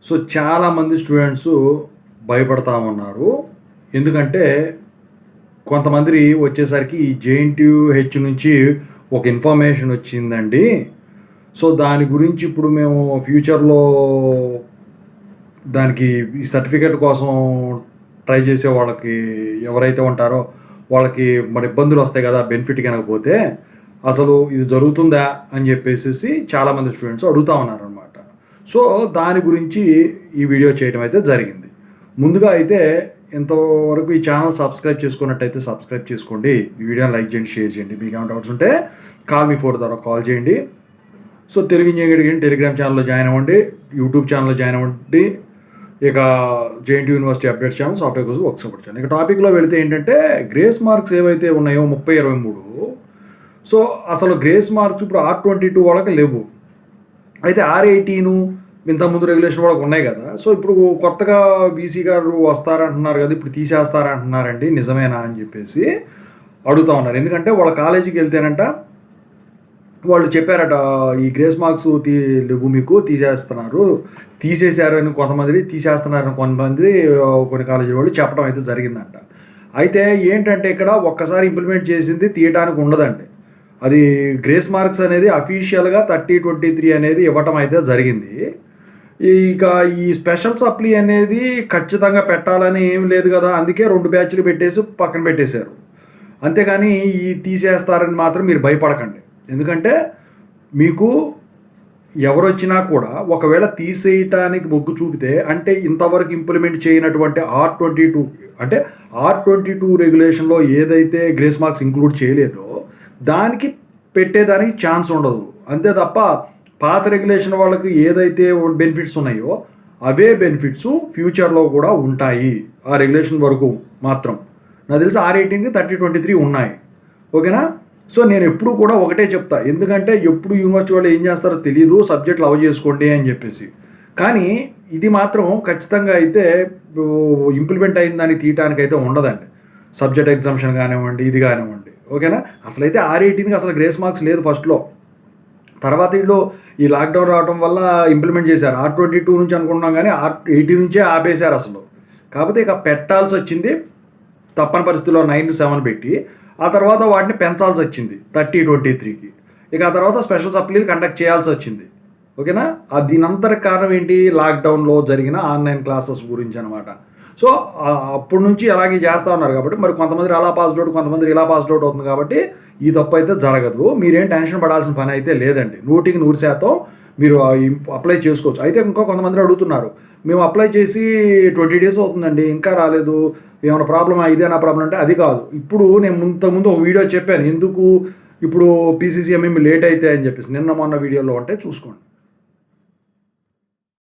So చాలామంది students భయపడతా ఉన్నారు. ఎందుకంటే కొంతమంది వచ్చేసరికి ఈ జేఎన్‌టీయూహెచ్ నుంచి ఒక ఇన్ఫర్మేషన్ వచ్చిందండి. సో దాని గురించి ఇప్పుడు మేము ఫ్యూచర్‌లో దానికి ఈ సర్టిఫికేట్ కోసం ట్రై చేసే వాళ్ళకి ఎవరైతే ఉంటారో వాళ్ళకి మరి ఇబ్బందులు వస్తాయి కదా! బెనిఫిట్ కనకపోతే అసలు ఇది జరుగుతుందా అని చెప్పేసేసి చాలామంది స్టూడెంట్స్ అడుగుతా ఉన్నారనమాట. సో దాని గురించి ఈ వీడియో చేయడం అయితే జరిగింది. ముందుగా అయితే ఇంతవరకు ఈ ఛానల్ సబ్స్క్రైబ్ చేసుకున్నట్టయితే సబ్స్క్రైబ్ చేసుకోండి. ఈ వీడియోని లైక్ చేయండి, షేర్ చేయండి. మీకు ఏమైనా డౌట్స్ ఉంటే కాల్ మీ 4 ద్వారా కాల్ చేయండి. సో తెలుగు ఇంజనీరింగ్ టెలిగ్రామ్ ఛానల్లో జాయిన్ అవ్వండి, యూట్యూబ్ ఛానల్లో జాయిన్ అవ్వండి. ఇక JNTU university updates channel software కోసం వర్క్ సపోర్ట్ ఛానల్. ఇక టాపిక్లో వెళితే ఏంటంటే గ్రేస్ మార్క్స్ ఏవైతే ఉన్నాయో 30, 23. సో అసలు గ్రేస్ మార్క్స్ ఇప్పుడు R22 వాళ్ళకి లేవు. అయితే R18 ఇంతకుముందు రెగ్యులేషన్ వాళ్ళకి ఉన్నాయి కదా. సో ఇప్పుడు కొత్తగా బీసీ గారు వస్తారంటున్నారు కదా, ఇప్పుడు తీసేస్తారంటున్నారండి, నిజమేనా అని చెప్పేసి అడుగుతా ఉన్నారు. ఎందుకంటే వాళ్ళ కాలేజీకి వెళ్తేనంట వాళ్ళు చెప్పారట, ఈ గ్రేస్ మార్క్స్ లేవు మీకు, తీసేశారని కొంతమంది, తీసేస్తున్నారని కొంతమంది కొన్ని కాలేజీ వాళ్ళు చెప్పడం అయితే జరిగిందంట. అయితే ఏంటంటే ఇక్కడ ఒక్కసారి ఇంప్లిమెంట్ చేసింది తీయడానికి ఉండదండి. అది గ్రేస్ మార్క్స్ అనేది అఫీషియల్గా 30/23 అనేది ఇవ్వటం అయితే జరిగింది. ఇక ఈ స్పెషల్ సప్లీ అనేది ఖచ్చితంగా పెట్టాలని ఏం లేదు కదా, అందుకే 2 బ్యాచ్లు పెట్టేసి పక్కన పెట్టేశారు. అంతేగాని ఈ తీసేస్తారని మాత్రం మీరు భయపడకండి. ఎందుకంటే మీకు ఎవరు వచ్చినా కూడా ఒకవేళ తీసేయటానికి మొగ్గు చూపితే, అంటే ఇంతవరకు ఇంప్లిమెంట్ చేయనటువంటి R22 అంటే R22 రెగ్యులేషన్లో ఏదైతే గ్రేస్ మార్క్స్ ఇంక్లూడ్ చేయలేదో దానికి పెట్టేదానికి ఛాన్స్ ఉండదు. అంతే తప్ప పాత రెగ్యులేషన్ వాళ్ళకి ఏదైతే బెనిఫిట్స్ ఉన్నాయో అవే బెనిఫిట్స్ ఫ్యూచర్లో కూడా ఉంటాయి. ఆ రెగ్యులేషన్ వరకు మాత్రం నాకు తెలిసి R18కి 30/23 ఉన్నాయి. ఓకేనా? సో నేను ఎప్పుడు కూడా ఒకటే చెప్తా, ఎందుకంటే ఎప్పుడు యూనివర్సిటీ వాళ్ళు ఏం చేస్తారో తెలియదు, సబ్జెక్టులు అవ చేసుకోండి అని చెప్పేసి. కానీ ఇది మాత్రం ఖచ్చితంగా అయితే ఇంప్లిమెంట్ అయిన దాన్ని తీయటానికి అయితే ఉండదండి. సబ్జెక్ట్ ఎగ్జామ్షన్ కానివ్వండి, ఇది కానివ్వండి. ఓకేనా? అసలైతే R18కి అసలు గ్రేస్ మార్క్స్ లేదు ఫస్ట్లో. తర్వాత వీళ్ళు ఈ లాక్డౌన్ రావడం వల్ల ఇంప్లిమెంట్ చేశారు. R22 నుంచి అనుకుంటున్నాం కానీ R18 నుంచే ఆపేశారు అసలు. కాకపోతే ఇక పెట్టాల్సి వచ్చింది, తప్పని పరిస్థితుల్లో 9-7 పెట్టి. ఆ తర్వాత వాటిని పెంచాల్సి వచ్చింది 30/23కి. ఇక ఆ తర్వాత స్పెషల్ సప్లీలు కండక్ట్ చేయాల్సి వచ్చింది. ఓకేనా? దీనంతటి కారణం ఏంటి? లాక్డౌన్లో జరిగిన ఆన్లైన్ క్లాసెస్ గురించి అనమాట. సో అప్పటి నుంచి అలాగే చేస్తూ ఉన్నారు కాబట్టి మరి కొంతమంది అలా పాస్డ్ అవుట్, కొంతమంది ఇలా పాస్డ్ అవుట్ అవుతుంది కాబట్టి ఈ తప్పు అయితే జరగదు. మీరేం టెన్షన్ పడాల్సిన పని అయితే లేదండి. 100% మీరు అప్లై చేసుకోవచ్చు. అయితే ఇంకా కొంతమంది అడుగుతున్నారు, మేము అప్లై చేసి 20 days అవుతుందండి, ఇంకా రాలేదు, ఏమైనా ప్రాబ్లమా, ఇదేనా ప్రాబ్లం అంటే అది కాదు. ఇప్పుడు నేను ఇంతకుముందు ఒక వీడియో చెప్పాను, ఎందుకు ఇప్పుడు PCCMM లేట్ అయితే అని చెప్పేసి, నిన్న మొన్న వీడియోలో ఉంటే చూసుకోండి.